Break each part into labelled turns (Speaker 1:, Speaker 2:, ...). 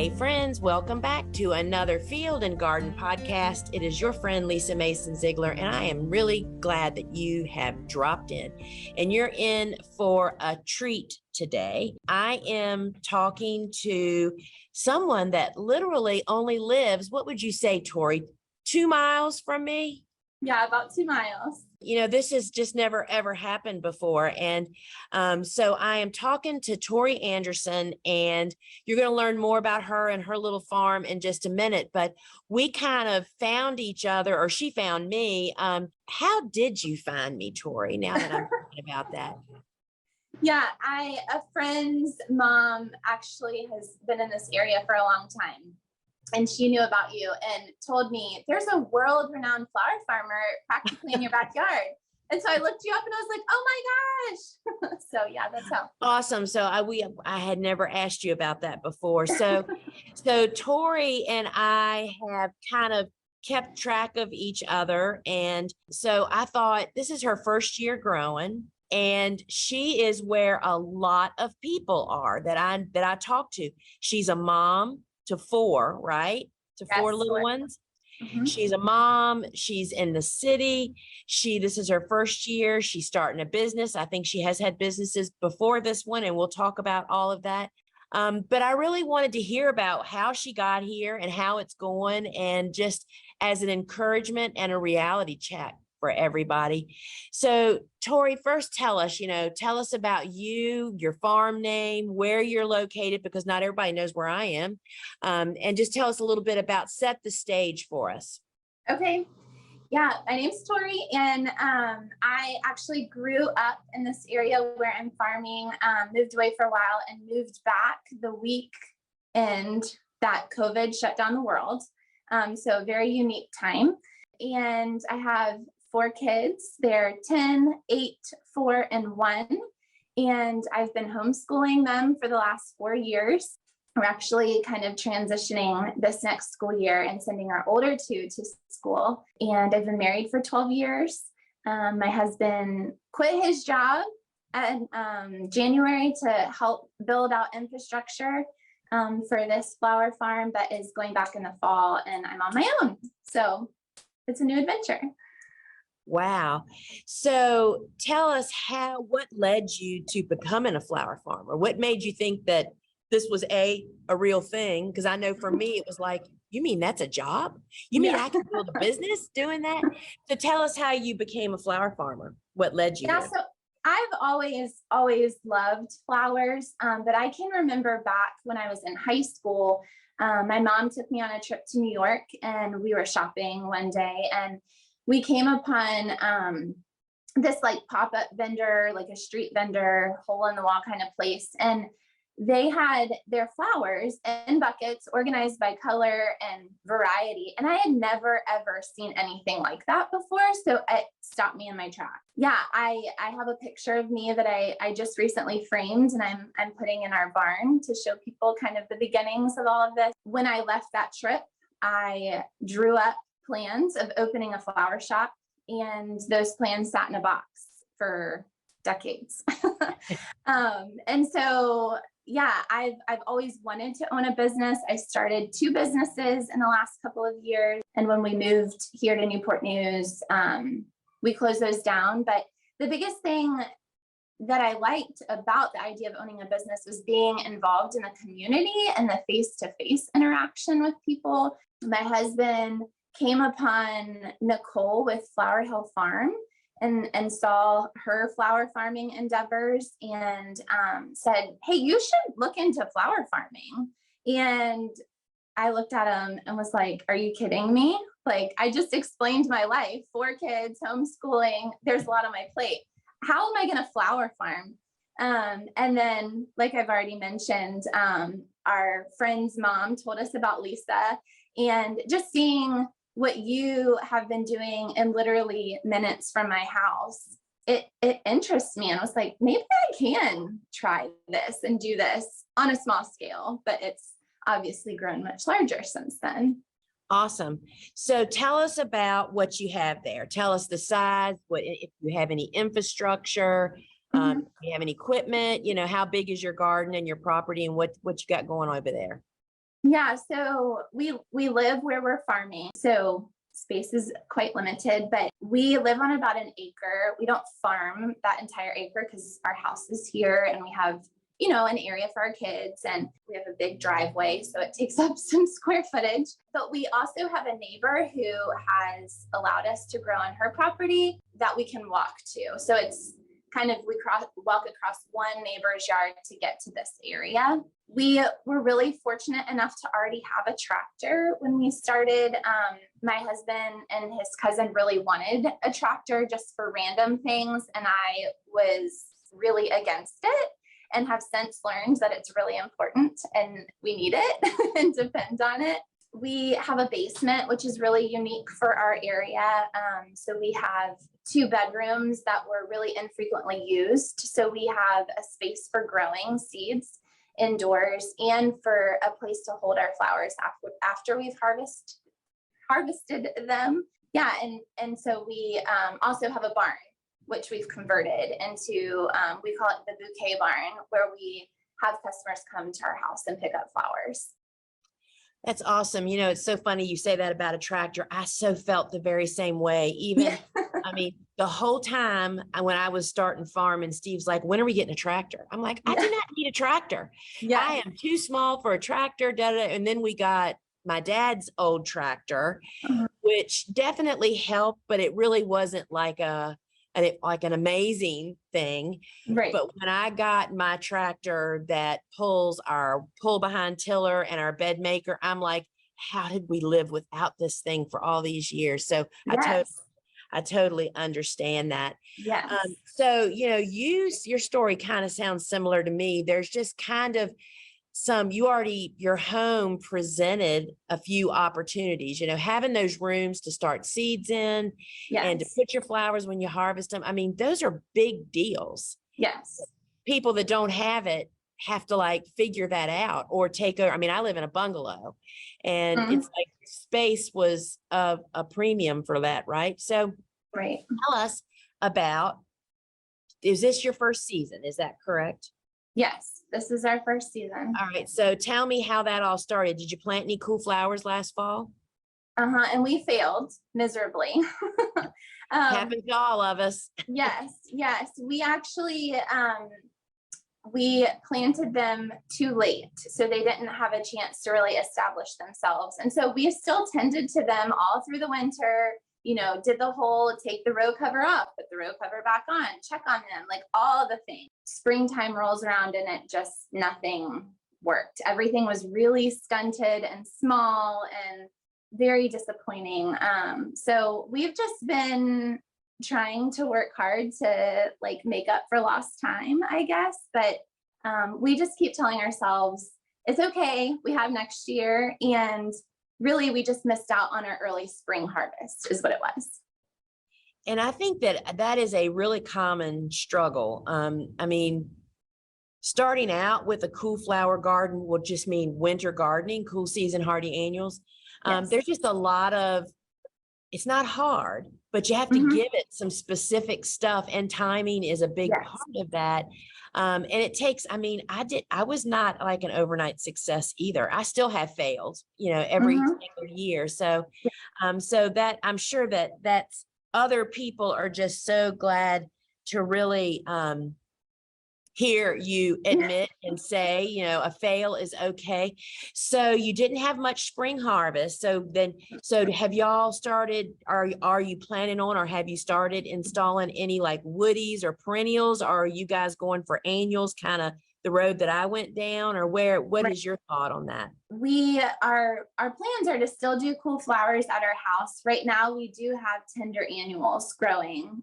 Speaker 1: Hey friends, welcome back to another Field and Garden podcast. It is your friend Lisa Mason Ziegler, and I am really glad that you have dropped in and you're in for a treat today. I am talking to someone that literally only lives, what would you say, Torrie, 2 miles from me?
Speaker 2: Yeah, about 2 miles.
Speaker 1: You know, this has just never, ever happened before. And so I am talking to Torrie Anderson, and you're going to learn more about her and her little farm in just a minute. But we kind of found each other, or she found me. How did you find me, Torrie, now that I'm thinking about that?
Speaker 2: Yeah, a friend's mom actually has been in this area for a long time. And she knew about you and told me there's a world-renowned flower farmer practically in your backyard. And so I looked you up and I was like, oh my gosh. So yeah, that's how.
Speaker 1: Awesome. So I had never asked you about that before. So Torrie and I have kind of kept track of each other. And so I thought this is her first year growing. And she is where a lot of people are that I talk to. She's a mom to 4, right? To
Speaker 2: Yes,
Speaker 1: 4 little
Speaker 2: 4.
Speaker 1: ones.
Speaker 2: Mm-hmm.
Speaker 1: She's a mom. She's in the city. This is her first year. She's starting a business. I think she has had businesses before this one, and we'll talk about all of that. But I really wanted to hear about how she got here and how it's going, and just as an encouragement and a reality check for everybody. So Torrie, first tell us about you, your farm name, where you're located, because not everybody knows where I am. And just tell us a little bit about, set the stage for us.
Speaker 2: Okay. Yeah, my name's Torrie, and I actually grew up in this area where I'm farming, moved away for a while and moved back the weekend that COVID shut down the world. So a very unique time. And I have 4 kids. They're 10, 8, 4, and 1. And I've been homeschooling them for the last 4 years. We're actually kind of transitioning this next school year and sending our older 2 to school. And I've been married for 12 years. My husband quit his job in January to help build out infrastructure for this flower farm, but is going back in the fall, and I'm on my own. So it's a new adventure.
Speaker 1: Wow. So tell us what led you to becoming a flower farmer? What made you think that this was a real thing? Because I know for me, it was like, you mean that's a job? You mean I can build a business doing that? So tell us how you became a flower farmer. What led you?
Speaker 2: Yeah, so I've always loved flowers, but I can remember back when I was in high school, my mom took me on a trip to New York, and we were shopping one day, and we came upon this like pop-up vendor, like a street vendor, hole in the wall kind of place. And they had their flowers in buckets organized by color and variety. And I had never, ever seen anything like that before. So it stopped me in my track. Yeah, I have a picture of me that I just recently framed, and I'm putting in our barn to show people kind of the beginnings of all of this. When I left that trip, I drew up plans of opening a flower shop, and those plans sat in a box for decades. And so, yeah, I've always wanted to own a business. I started 2 businesses in the last couple of years. And when we moved here to Newport News, we closed those down. But the biggest thing that I liked about the idea of owning a business was being involved in the community and the face-to-face interaction with people. My husband came upon Nicole with Flower Hill Farm and saw her flower farming endeavors, and said, hey, you should look into flower farming. And I looked at him and was like, are you kidding me? Like, I just explained my life, 4 kids, homeschooling, there's a lot on my plate. How am I going to flower farm? And then, like I've already mentioned, our friend's mom told us about Lisa, and just seeing what you have been doing in literally minutes from my house, it interests me. And I was like, maybe I can try this and do this on a small scale, but it's obviously grown much larger since then.
Speaker 1: Awesome. So tell us about what you have there. Tell us the size, if you have any infrastructure, do you have any equipment, how big is your garden and your property, and what you got going over there?
Speaker 2: Yeah, so we live where we're farming, so space is quite limited, but we live on about an acre. We don't farm that entire acre because our house is here and we have, an area for our kids and we have a big driveway, so it takes up some square footage. But we also have a neighbor who has allowed us to grow on her property that we can walk to. So it's kind of, walk across one neighbor's yard to get to this area. We were really fortunate enough to already have a tractor when we started. My husband and his cousin really wanted a tractor just for random things, and I was really against it, and have since learned that it's really important and we need it and depend on it. We have a basement, which is really unique for our area. So we have 2 bedrooms that were really infrequently used. So we have a space for growing seeds indoors and for a place to hold our flowers after we've harvested them. Yeah, and so we also have a barn, which we've converted into, we call it the bouquet barn, where we have customers come to our house and pick up flowers.
Speaker 1: That's awesome. It's so funny you say that about a tractor. I so felt the very same way. Even, I mean, the whole time when I was starting farming, Steve's like, when are we getting a tractor? I'm like, I do not need a tractor.
Speaker 2: Yeah.
Speaker 1: I am too small for a tractor. Da, da, da. And then we got my dad's old tractor, which definitely helped, but it really wasn't like an amazing thing.
Speaker 2: Right.
Speaker 1: But when I got my tractor that pulls our pull behind tiller and our bed maker, I'm like, how did we live without this thing for all these years? So
Speaker 2: Yes.
Speaker 1: I totally understand that.
Speaker 2: Yes.
Speaker 1: So, your story kind of sounds similar to me. There's just kind of your home presented a few opportunities, having those rooms to start seeds in and to
Speaker 2: Yes.
Speaker 1: put your flowers when you harvest them. I mean, those are big deals.
Speaker 2: Yes.
Speaker 1: People that don't have it have to figure that out or take over. I mean, I live in a bungalow and it's like space was a premium for that, right? So
Speaker 2: right.
Speaker 1: tell us about, is this your first season? Is that correct?
Speaker 2: Yes, this is our first season.
Speaker 1: All right. So tell me how that all started. Did you plant any cool flowers last fall?
Speaker 2: And we failed miserably.
Speaker 1: Happened to all of us.
Speaker 2: Yes. We actually, we planted them too late, so they didn't have a chance to really establish themselves. And so we still tended to them all through the winter, did the whole take the row cover off, put the row cover back on, check on them, like all the things. Springtime rolls around and nothing worked. Everything was really stunted and small and very disappointing. So we've just been trying to work hard to make up for lost time, I guess. But we just keep telling ourselves, it's okay, we have next year. And really, we just missed out on our early spring harvest is what it was.
Speaker 1: And I think that is a really common struggle. I mean, starting out with a cool flower garden will just mean winter gardening, cool season hardy annuals.
Speaker 2: Yes.
Speaker 1: There's just a lot of, it's not hard, but you have to give it some specific stuff, and timing is a big part of that. And it takes, I mean, I was not like an overnight success either. I still have failed, every single year. So, so that I'm sure that's other people are just so glad to really, hear you admit and say, a fail is okay. So you didn't have much spring harvest. So have y'all started, are you planning on, or have you started installing any woodies or perennials? Or are you guys going for annuals, kind of the road that I went down, or what is your thought on that?
Speaker 2: Our plans are to still do cool flowers at our house. Right now, we do have tender annuals growing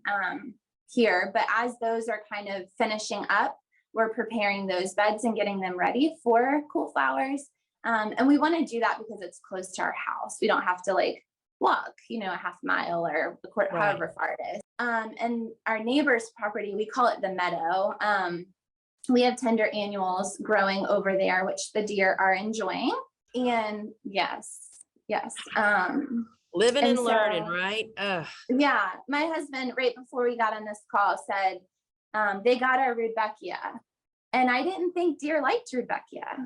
Speaker 2: here, but as those are kind of finishing up, we're preparing those beds and getting them ready for cool flowers. And we want to do that because it's close to our house. We don't have to walk, a half mile or however far it is. And our neighbor's property, we call it the meadow. We have tender annuals growing over there, which the deer are enjoying. And yes.
Speaker 1: Living and learning, right?
Speaker 2: Yeah. My husband, right before we got on this call, said, they got our Rudbeckia. And I didn't think deer liked Rudbeckia.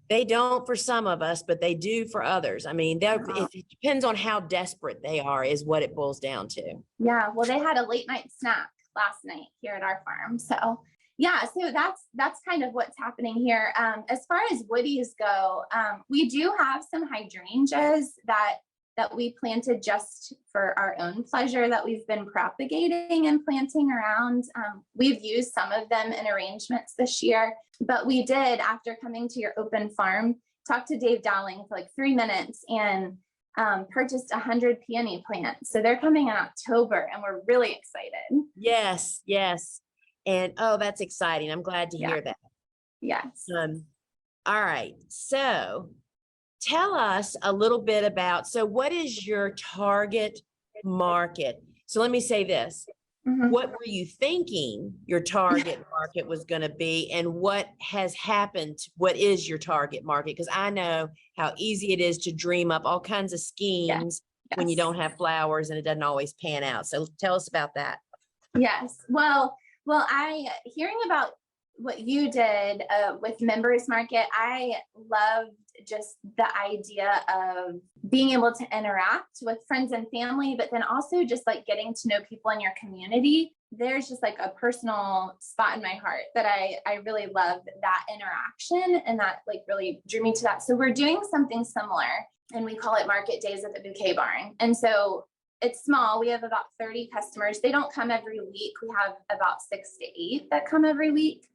Speaker 1: They don't for some of us, but they do for others. I mean, it depends on how desperate they are is what it boils down to.
Speaker 2: Yeah, well, they had a late night snack last night here at our farm. So yeah, so that's kind of what's happening here. As far as woodies go, we do have some hydrangeas that we planted just for our own pleasure that we've been propagating and planting around. We've used some of them in arrangements this year, but we did, after coming to your open farm, talk to Dave Dowling for like 3 minutes and purchased 100 peony plants. So they're coming in October and we're really excited.
Speaker 1: Yes, yes. And oh, that's exciting. I'm glad to hear that.
Speaker 2: Yes.
Speaker 1: All right. So tell us a little bit about, so what is your target market? So let me say this. What were you thinking your target market was going to be, and what has happened? What is your target market? Because I know how easy it is to dream up all kinds of schemes when you don't have flowers and it doesn't always pan out. So tell us about that.
Speaker 2: Yes. Well, hearing about what you did with Members Market, I loved just the idea of being able to interact with friends and family, but then also just like getting to know people in your community. There's just like a personal spot in my heart that I really love that interaction, and that like really drew me to that. So we're doing something similar, and we call it Market Days at the Bouquet Barn. And so it's small. We have about 30 customers. They don't come every week. We have about 6 to 8 that come every week.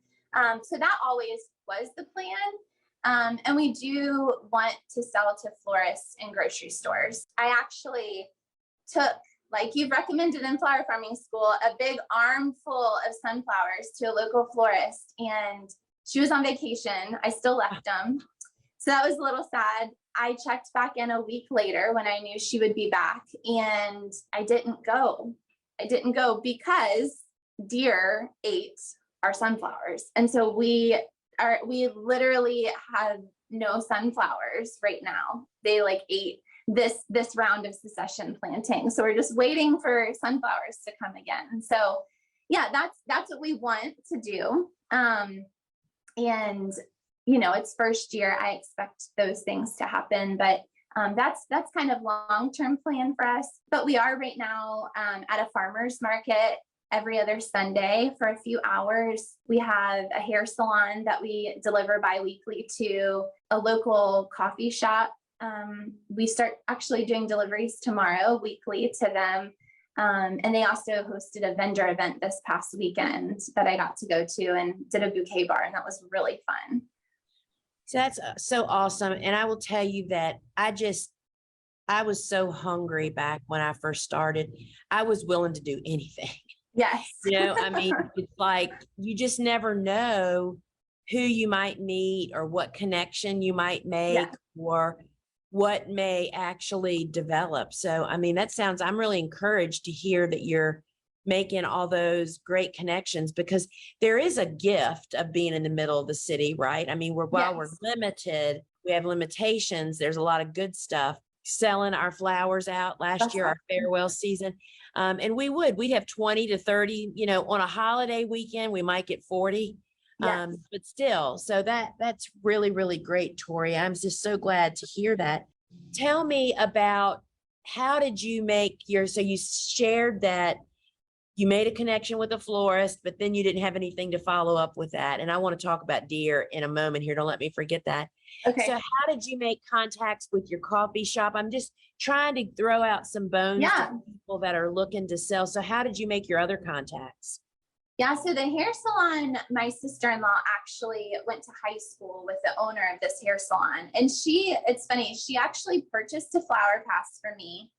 Speaker 2: So that always was the plan. And we do want to sell to florists and grocery stores. I actually took, like you've recommended in flower farming school, a big armful of sunflowers to a local florist, and she was on vacation. I still left them. So that was a little sad. I checked back in a week later when I knew she would be back, and I didn't go. I didn't go because deer ate our sunflowers. And so we literally have no sunflowers right now. They like ate this round of succession planting. So we're just waiting for sunflowers to come again. So yeah, that's what we want to do. And you know, it's first year. I expect those things to happen, but that's kind of long-term plan for us. But we are right now at a farmer's market every other Sunday for a few hours. We have a hair salon that we deliver bi-weekly to, a local coffee shop. We start actually doing deliveries tomorrow weekly to them. And they also hosted a vendor event this past weekend that I got to go to and did a bouquet bar, and that was really fun.
Speaker 1: So that's so awesome. And I will tell you that I was so hungry back when I first started. I was willing to do anything.
Speaker 2: Yes.
Speaker 1: You know, I mean, it's like, you just never know who you might meet or what connection you might make or what may actually develop. So, I mean, I'm really encouraged to hear that you're making all those great connections, because there is a gift of being in the middle of the city, right? I mean, while we're limited, we have limitations. There's a lot of good stuff. Selling our flowers out last year, our farewell season. And we'd have 20 to 30, you know, on a holiday weekend, we might get 40. But still, so that's really, really great, Torrie. I'm just so glad to hear that. Tell me about, how did you make so you shared that you made a connection with a florist, but then you didn't have anything to follow up with that. And I want to talk about deer in a moment here. Don't let me forget that. Okay. So how did you make contacts with your coffee shop? I'm just trying to throw out some bones to people that are looking to sell. So how did you make your other contacts?
Speaker 2: Yeah, so the hair salon, my sister-in-law actually went to high school with the owner of this hair salon. And it's funny, she actually purchased a flower pass for me.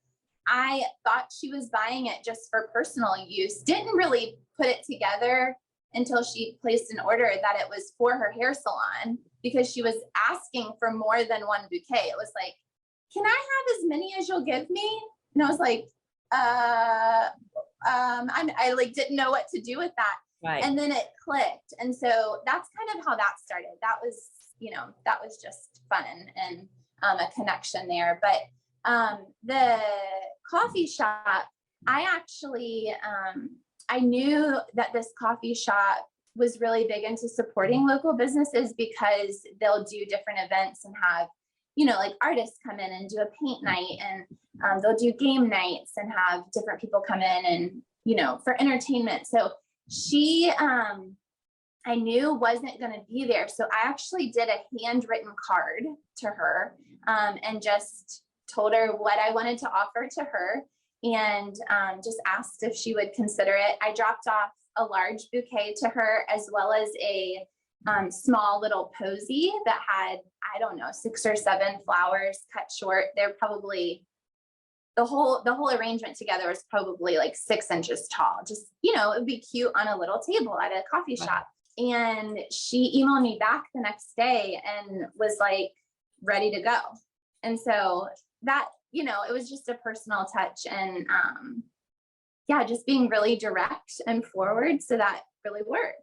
Speaker 2: I thought she was buying it just for personal use, didn't really put it together until she placed an order that it was for her hair salon, because she was asking for more than one bouquet. It was like, can I have as many as you'll give me? And I was like, I like didn't know what to do with that. Right. And then it clicked. And so that's kind of how that started. That was, you know, that was just fun and a connection there. But the coffee shop, I actually, I knew that this coffee shop was really big into supporting local businesses because they'll do different events and have, like artists come in and do a paint night, and they'll do game nights and have different people come in and, for entertainment. So she, I knew wasn't going to be there. So I actually did a handwritten card to her, and just told her what I wanted to offer to her, and just asked if she would consider it. I dropped off a large bouquet to her, as well as a small little posy that had, I don't know, 6 or 7 flowers cut short. They're probably, the whole arrangement together was probably like 6 inches tall. Just, it would be cute on a little table at a coffee shop. And she emailed me back the next day and was like ready to go. And so that, it was just a personal touch, and just being really direct and forward. So that really worked.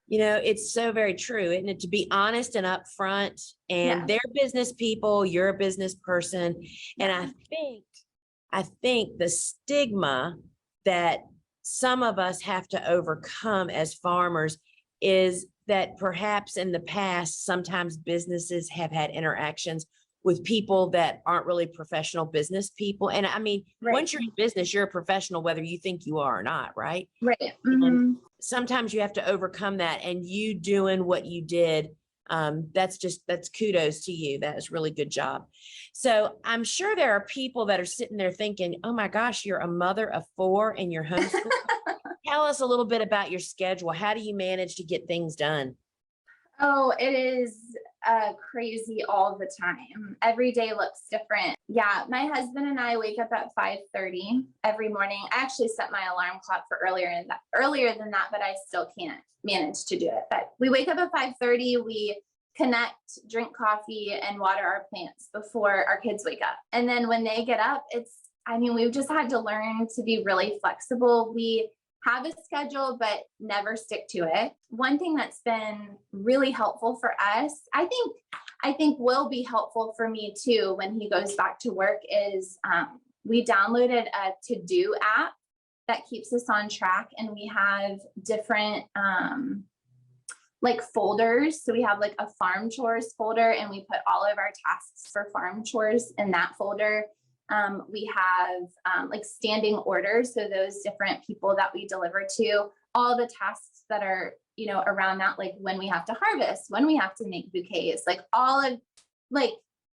Speaker 1: It's so very true, isn't it? To be honest and upfront, and they're business people, you're a business person. And I think the stigma that some of us have to overcome as farmers is that perhaps in the past, sometimes businesses have had interactions with people that aren't really professional business people. And I mean, once you're in business, you're a professional, whether you think you are or not, right?
Speaker 2: Right. Mm-hmm.
Speaker 1: Sometimes you have to overcome that, and you doing what you did, that's kudos to you. That is really good job. So I'm sure there are people that are sitting there thinking, oh my gosh, you're a mother of 4 and you're homeschooling. Tell us a little bit about your schedule. How do you manage to get things done?
Speaker 2: Oh, it is crazy all the time. Every day looks different. Yeah, my husband and I wake up at 5:30 every morning. I actually set my alarm clock for earlier than that, but I still can't manage to do it. But we wake up at 5:30. We connect, drink coffee, and water our plants before our kids wake up. And then when they get up, we've just had to learn to be really flexible. We have a schedule, but never stick to it. One thing that's been really helpful for us, I think will be helpful for me too, when he goes back to work, is we downloaded a to-do app that keeps us on track. And we have different like folders. So we have like a farm chores folder, and we put all of our tasks for farm chores in that folder. We have like standing orders. So those different people that we deliver to, all the tasks that are, around that, like when we have to harvest, when we have to make bouquets,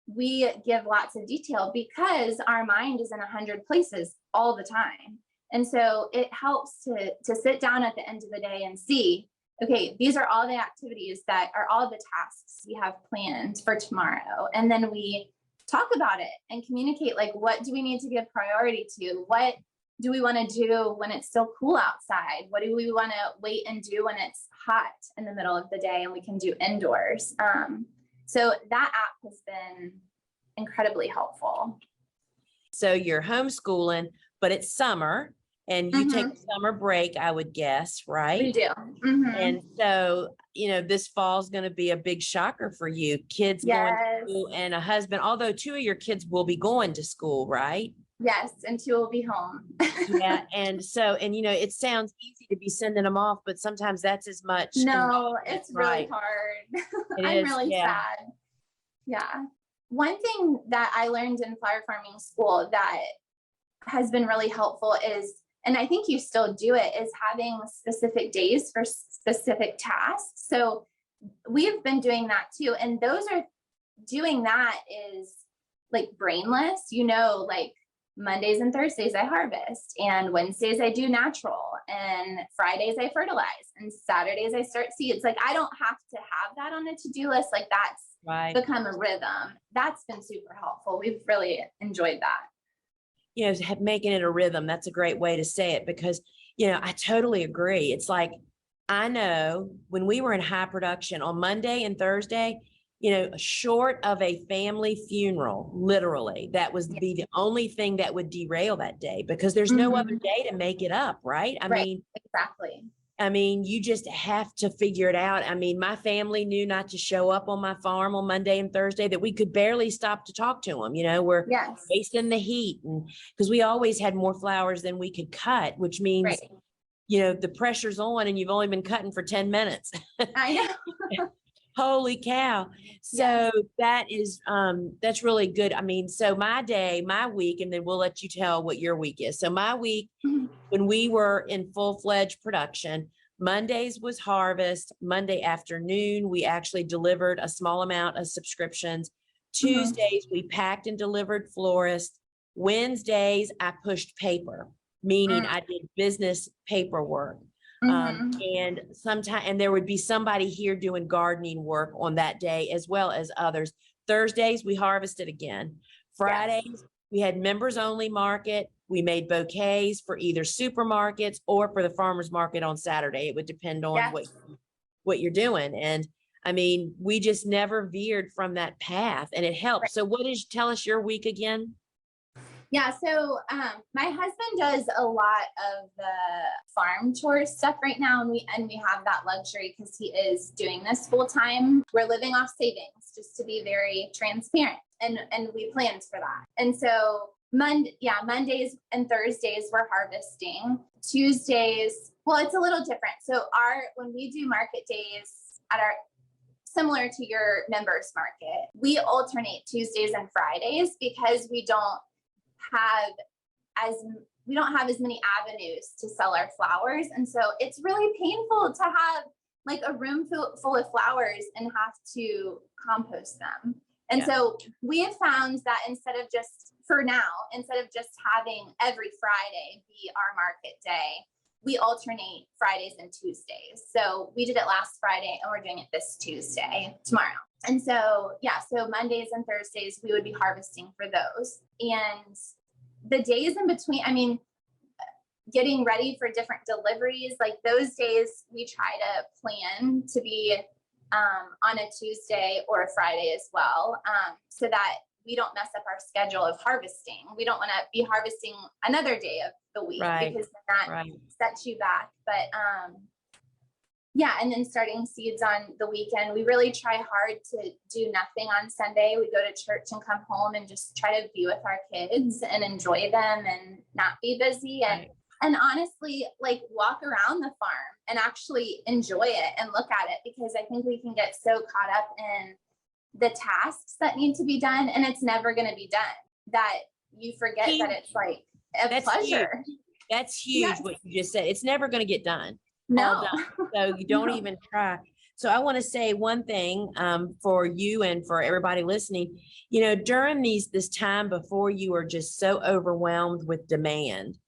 Speaker 2: we give lots of detail because our mind is in 100 places all the time. And so it helps to sit down at the end of the day and see, okay, these are all the activities that are all the tasks we have planned for tomorrow. And then we talk about it and communicate, like, what do we need to give priority to? What do we want to do when it's still cool outside? What do we want to wait and do when it's hot in the middle of the day and we can do indoors? So that app has been incredibly helpful.
Speaker 1: So you're homeschooling, but it's summer, and you take a summer break, I would guess, right?
Speaker 2: We do. Mm-hmm.
Speaker 1: And so, this fall is going to be a big shocker for you. Kids going to school and a husband, although 2 of your kids will be going to school, right?
Speaker 2: Yes, and 2 will be home.
Speaker 1: Yeah. And so, it sounds easy to be sending them off, but sometimes that's as much.
Speaker 2: No, it's really hard. I'm really sad. Yeah. One thing that I learned in flower farming school that has been really helpful is, and I think you still do it, is having specific days for specific tasks. So we've been doing that too. And doing that is like brainless, like Mondays and Thursdays I harvest, and Wednesdays I do natural, and Fridays I fertilize, and Saturdays I start seeds. Like, I don't have to have that on a to-do list. Like, that's become a rhythm. That's been super helpful. We've really enjoyed that.
Speaker 1: Making it a rhythm. That's a great way to say it, because, I totally agree. It's like, I know when we were in high production on Monday and Thursday, short of a family funeral, literally, that was be the only thing that would derail that day, because there's no other day to make it up. Right. I mean,
Speaker 2: exactly.
Speaker 1: You just have to figure it out. My family knew not to show up on my farm on Monday and Thursday, that we could barely stop to talk to them. We're facing the heat, and because we always had more flowers than we could cut, which means the pressure's on and you've only been cutting for 10 minutes.
Speaker 2: I know.
Speaker 1: Holy cow. So that is, that's really good. I mean, so my week, and then we'll let you tell what your week is. So my week, when we were in full-fledged production, Mondays was harvest. Monday afternoon, we actually delivered a small amount of subscriptions. Tuesdays, we packed and delivered florists. Wednesdays, I pushed paper, meaning I did business paperwork. And there would be somebody here doing gardening work on that day, as well as others. Thursdays, we harvested again. Fridays, we had members only market. We made bouquets for either supermarkets or for the farmers market on Saturday. It would depend on what you're doing. And I mean, we just never veered from that path, and it helped. So tell us your week again?
Speaker 2: Yeah, so my husband does a lot of the farm chores stuff right now, and we have that luxury because he is doing this full time. We're living off savings, just to be very transparent, and we planned for that. And so Mondays and Thursdays we're harvesting. Tuesdays, well, it's a little different. So when we do market days at similar to your members market, we alternate Tuesdays and Fridays because we don't have as many avenues to sell our flowers. And so it's really painful to have like a room full of flowers and have to compost them. And so we have found that instead of just having every Friday be our market day, we alternate Fridays and Tuesdays. So we did it last Friday and we're doing it this Tuesday, tomorrow. And so, so Mondays and Thursdays, we would be harvesting for those. And the days in between, I mean, getting ready for different deliveries, like those days we try to plan to be on a Tuesday or a Friday as well, so that we don't mess up our schedule of harvesting. We don't want to be harvesting another day of the week because then that sets you back. But and then starting seeds on the weekend. We really try hard to do nothing on Sunday. We go to church and come home and just try to be with our kids and enjoy them and not be busy. And honestly, like walk around the farm and actually enjoy it and look at it, because I think we can get so caught up in the tasks that need to be done, and it's never going to be done, that you forget that it's like a pleasure.
Speaker 1: Huge. That's huge. What you just said. It's never going to get done.
Speaker 2: No.
Speaker 1: So you don't even try. So I want to say one thing for you and for everybody listening, during this time before you are just so overwhelmed with demand,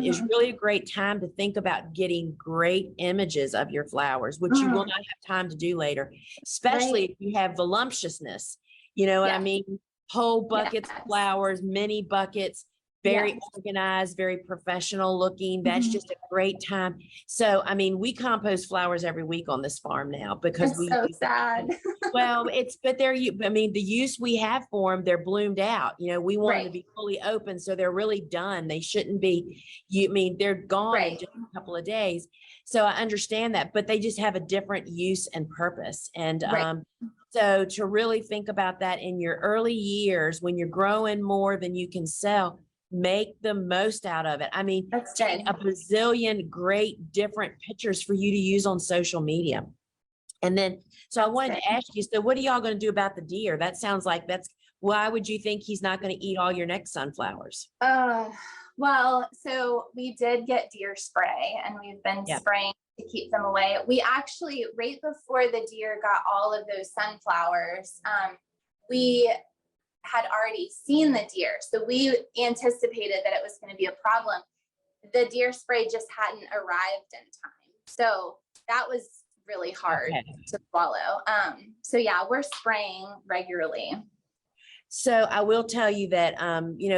Speaker 1: is really a great time to think about getting great images of your flowers, which you will not have time to do later, especially if you have voluptuousness, what I mean? Whole buckets of flowers, mini buckets, very organized, very professional looking. That's just a great time. So, I mean, we compost flowers every week on this farm now because
Speaker 2: it's so sad.
Speaker 1: Well, the use we have for them, they're bloomed out. We want them to be fully open. So they're really done. They shouldn't be, they're gone in just a couple of days. So I understand that, but they just have a different use and purpose. And, so to really think about that in your early years, when you're growing more than you can sell, make the most out of it. I mean, take a bazillion great different pictures for you to use on social media. And then, so I wanted to ask you, so what are y'all going to do about the deer? That sounds like why would you think he's not going to eat all your next sunflowers?
Speaker 2: Well, so we did get deer spray and we've been spraying to keep them away. We actually, right before the deer got all of those sunflowers, we had already seen the deer. So we anticipated that it was going to be a problem. The deer spray just hadn't arrived in time. So that was really hard to swallow. So we're spraying regularly.
Speaker 1: So I will tell you that,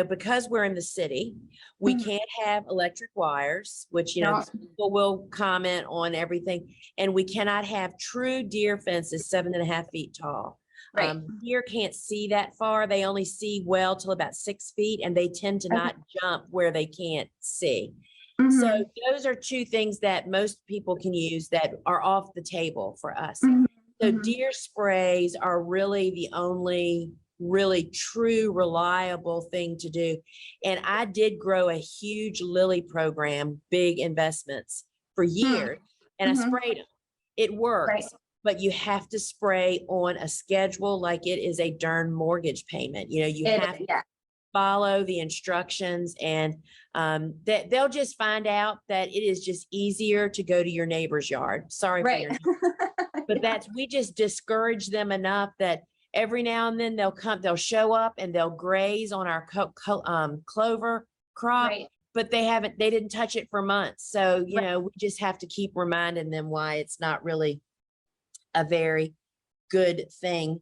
Speaker 1: because we're in the city, we can't have electric wires, which, people will comment on everything. And we cannot have true deer fences 7.5 feet tall. Deer can't see that far. They only see well till about 6 feet, and they tend to not jump where they can't see. So those are two things that most people can use that are off the table for us. So deer sprays are really the only really true, reliable thing to do. And I did grow a huge lily program, big investments for years, and I
Speaker 2: Mm-hmm.
Speaker 1: sprayed them. It works.
Speaker 2: Right.
Speaker 1: But you have to spray on a schedule like it is a darn mortgage payment. You know, you have to
Speaker 2: Yeah.
Speaker 1: follow the instructions, and that they'll just find out that it is just easier to go to your neighbor's yard. Sorry for
Speaker 2: Right.
Speaker 1: your, but we just discourage them enough that every now and then they'll show up and they'll graze on our clover crop,
Speaker 2: Right.
Speaker 1: but they didn't touch it for months. So, you know, we just have to keep reminding them why it's not really a very good thing.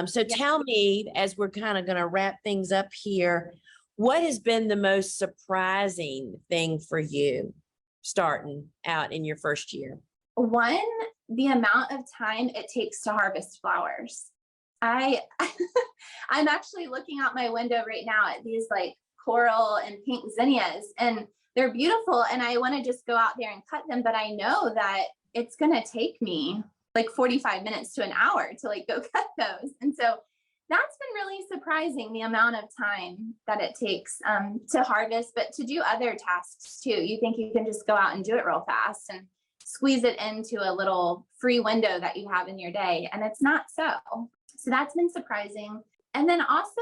Speaker 1: So tell me, as we're kind of going to wrap things up here, what has been the most surprising thing for you starting out in your first year?
Speaker 2: One, the amount of time it takes to harvest flowers. I'm actually looking out my window right now at these like coral and pink zinnias, and they're beautiful. And I want to just go out there and cut them, but I know that it's going to take me like 45 minutes to an hour to like go cut those. And so that's been really surprising, the amount of time that it takes to harvest, but to do other tasks too. You think you can just go out and do it real fast and squeeze it into a little free window that you have in your day. And it's not so. So that's been surprising. And then also,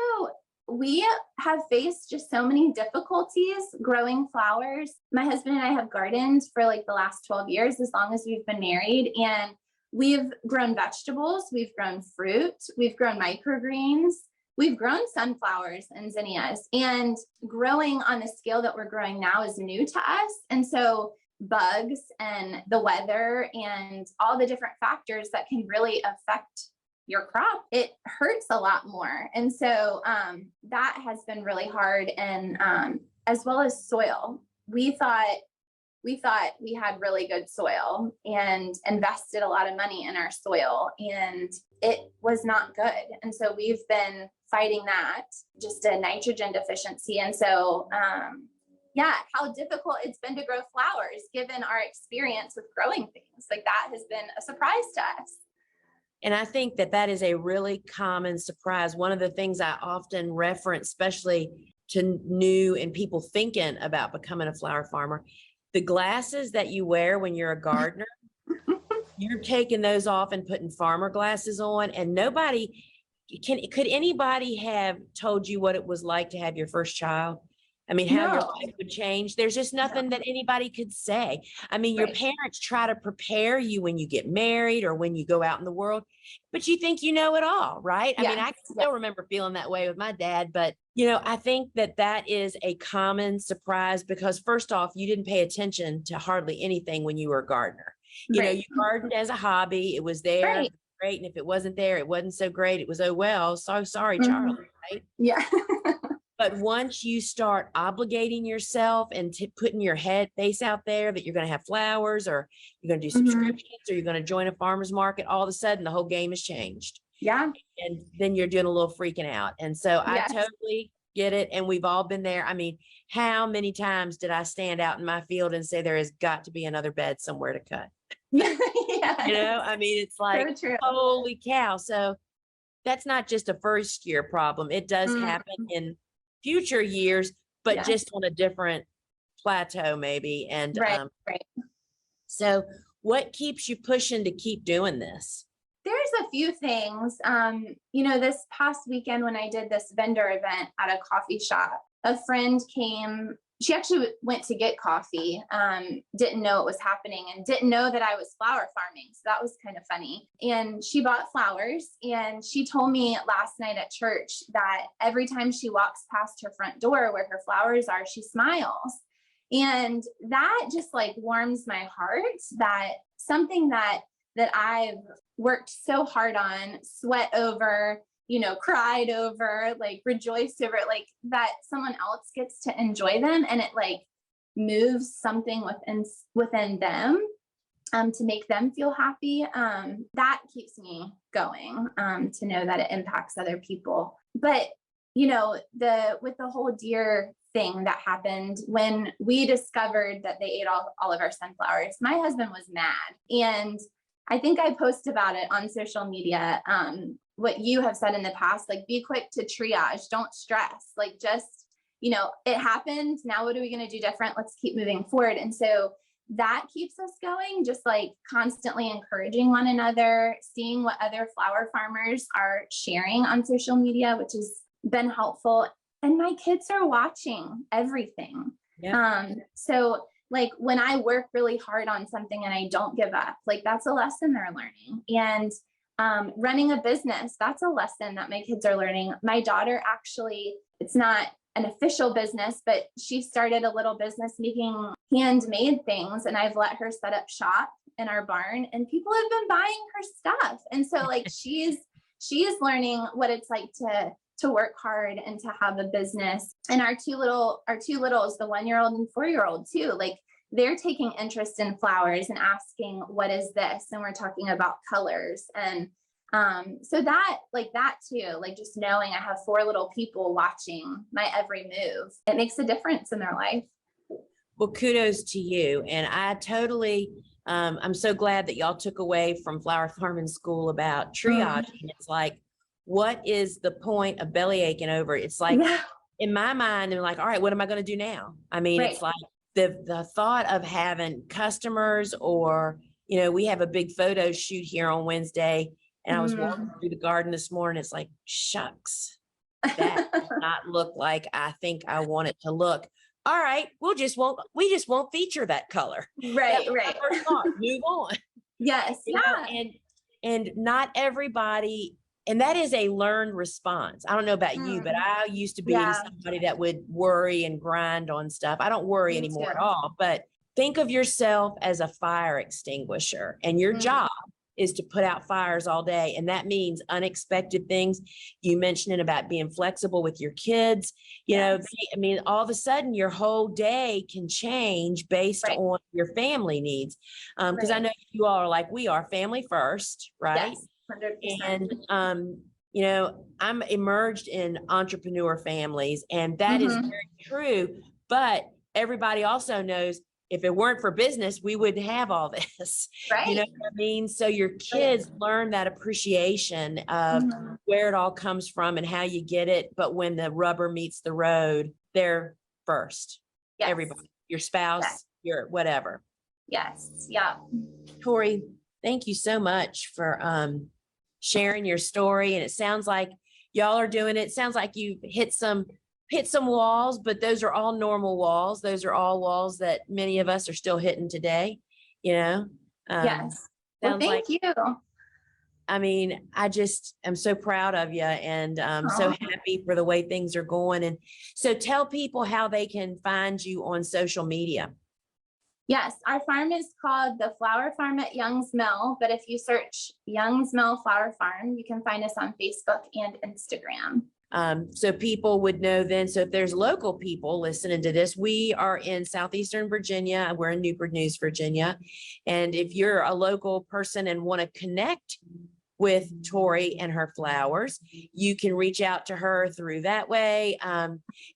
Speaker 2: we have faced just so many difficulties growing flowers. My husband and I have gardened for like the last 12 years, as long as we've been married. And we've grown vegetables, we've grown fruit, we've grown microgreens, we've grown sunflowers and zinnias. And growing on the scale that we're growing now is new to us. And so bugs and the weather and all the different factors that can really affect your crop, it hurts a lot more. And so that has been really hard. And as well as soil, we thought we had really good soil and invested a lot of money in our soil, and it was not good. And so we've been fighting that, just a nitrogen deficiency. And so how difficult it's been to grow flowers, given our experience with growing things. Like, that has been a surprise to us.
Speaker 1: And I think that is a really common surprise. One of the things I often reference, especially to new and people thinking about becoming a flower farmer, the glasses that you wear when you're a gardener, you're taking those off and putting farmer glasses on, and could anybody have told you what it was like to have your first child? I mean, how your life would change. There's just nothing that anybody could say. I mean, your parents try to prepare you when you get married or when you go out in the world, but you think you know it all, right? I mean, I can still remember feeling that way with my dad, but you know, I think that is a common surprise, because first off, you didn't pay attention to hardly anything when you were a gardener. You know, you gardened as a hobby. It was there, great. And if it wasn't there, it wasn't so great. It was, oh, well, so sorry, Charlie, right?
Speaker 2: Yeah.
Speaker 1: But once you start obligating yourself and putting your face out there that you're going to have flowers, or you're going to do subscriptions, or you're going to join a farmer's market, all of a sudden the whole game has changed.
Speaker 2: Yeah.
Speaker 1: And then you're doing a little freaking out. And so I totally get it. And we've all been there. I mean, how many times did I stand out in my field and say, there has got to be another bed somewhere to cut? You know, I mean, it's like,
Speaker 2: so
Speaker 1: holy cow. So that's not just a first year problem. It does happen in future years, but just on a different plateau maybe. And so what keeps you pushing to keep doing this?
Speaker 2: There's a few things. You know, this past weekend when I did this vendor event at a coffee shop, a friend came. She actually went to get coffee, didn't know it was happening, and didn't know that I was flower farming. So that was kind of funny. And she bought flowers, and she told me last night at church that every time she walks past her front door where her flowers are, she smiles. And that just like warms my heart, that something that I've worked so hard on, sweat over, you know, cried over, like rejoiced over it, like that someone else gets to enjoy them, and it like moves something within them to make them feel happy. That keeps me going, to know that it impacts other people. But you know, with the whole deer thing that happened when we discovered that they ate all of our sunflowers, my husband was mad. And I think I post about it on social media. What you have said in the past, like, be quick to triage, don't stress, like, just, you know, it happened. Now, what are we going to do different? Let's keep moving forward. And so that keeps us going, just like constantly encouraging one another, seeing what other flower farmers are sharing on social media, which has been helpful. And my kids are watching everything.
Speaker 1: Yep.
Speaker 2: So like when I work really hard on something and I don't give up, like that's a lesson they're learning. And running a business, that's a lesson that my kids are learning. My daughter actually, it's not an official business, but she started a little business making handmade things, and I've let her set up shop in our barn, and people have been buying her stuff. And so like she is learning what it's like to work hard and to have a business. And our two littles, the 1-year-old and 4-year-old too, like they're taking interest in flowers and asking, what is this? And we're talking about colors. And so that too, like just knowing I have 4 little people watching my every move, it makes a difference in their life.
Speaker 1: Well, kudos to you. And I totally, I'm so glad that y'all took away from flower farming school about triage. It's like, what is the point of belly aching over it? It's like, in my mind, I'm like, all right, what am I going to do now? I mean, it's like the thought of having customers, or, you know, we have a big photo shoot here on Wednesday, and I was walking through the garden this morning. It's like, shucks, that does not look like I think I want it to look. All right, we just won't feature that color.
Speaker 2: Right.
Speaker 1: Move on.
Speaker 2: Yes.
Speaker 1: You know, and not everybody, and that is a learned response. I don't know about you, but I used to be somebody that would worry and grind on stuff. I don't worry anymore at all, but think of yourself as a fire extinguisher, and your job is to put out fires all day. And that means unexpected things. You mentioned it about being flexible with your kids. You know, I mean, all of a sudden your whole day can change based on your family needs. Because I know you all are like, we are family first, right?
Speaker 2: Yes, 100%.
Speaker 1: And, you know, I'm immersed in entrepreneur families, and that is very true. But everybody also knows, if it weren't for business, we wouldn't have all this. You know what I mean? So your kids learn that appreciation of where it all comes from and how you get it. But when the rubber meets the road, they're first. Everybody, your spouse, your whatever.
Speaker 2: Yes. Yeah.
Speaker 1: Torrie, thank you so much for sharing your story. And it sounds like y'all are doing it. It sounds like you hit some walls, but those are all normal walls. Those are all walls that many of us are still hitting today, you know?
Speaker 2: Yes. Well, thank you.
Speaker 1: I mean, I just am so proud of you, and so happy for the way things are going. And so tell people how they can find you on social media.
Speaker 2: Yes, our farm is called the Flower Farm at Young's Mill, but if you search Young's Mill Flower Farm, you can find us on Facebook and Instagram.
Speaker 1: So people would know then. So if there's local people listening to this, we are in Southeastern Virginia. We're in Newport News, Virginia. And if you're a local person and want to connect with Torrie and her flowers, you can reach out to her through that way.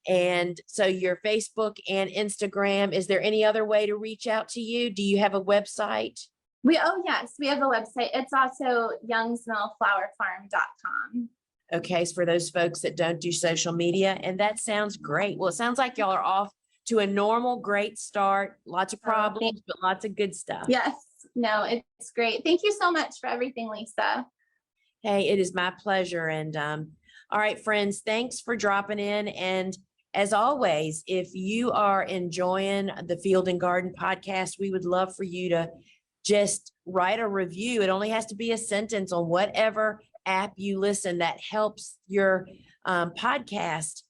Speaker 1: And so your Facebook and Instagram, is there any other way to reach out to you? Do you have a website?
Speaker 2: Yes, we have a website. It's also youngsmillflowerfarm.com.
Speaker 1: Okay, so for those folks that don't do social media, and that sounds great. Well, it sounds like y'all are off to a normal, great start. Lots of problems, but lots of good stuff.
Speaker 2: Yes, no, it's great. Thank you so much for everything, Lisa.
Speaker 1: Hey, it is my pleasure. And all right, friends, thanks for dropping in. And as always, if you are enjoying the Field and Garden podcast, we would love for you to just write a review. It only has to be a sentence on whatever app you listen that helps your podcast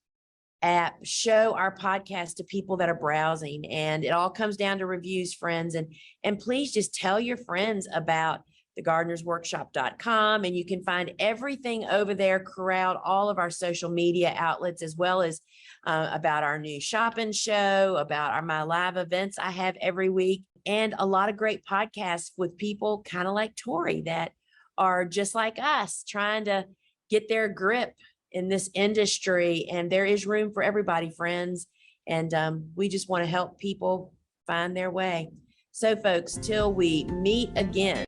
Speaker 1: app show our podcast to people that are browsing. And it all comes down to reviews, friends. And please just tell your friends about thegardenersworkshop.com, and you can find everything over there, corralled all of our social media outlets, as well as about our new shopping show, about my live events I have every week, and a lot of great podcasts with people kind of like Torrie that are just like us, trying to get their grip in this industry. And there is room for everybody, friends. And we just want to help people find their way. So folks, till we meet again.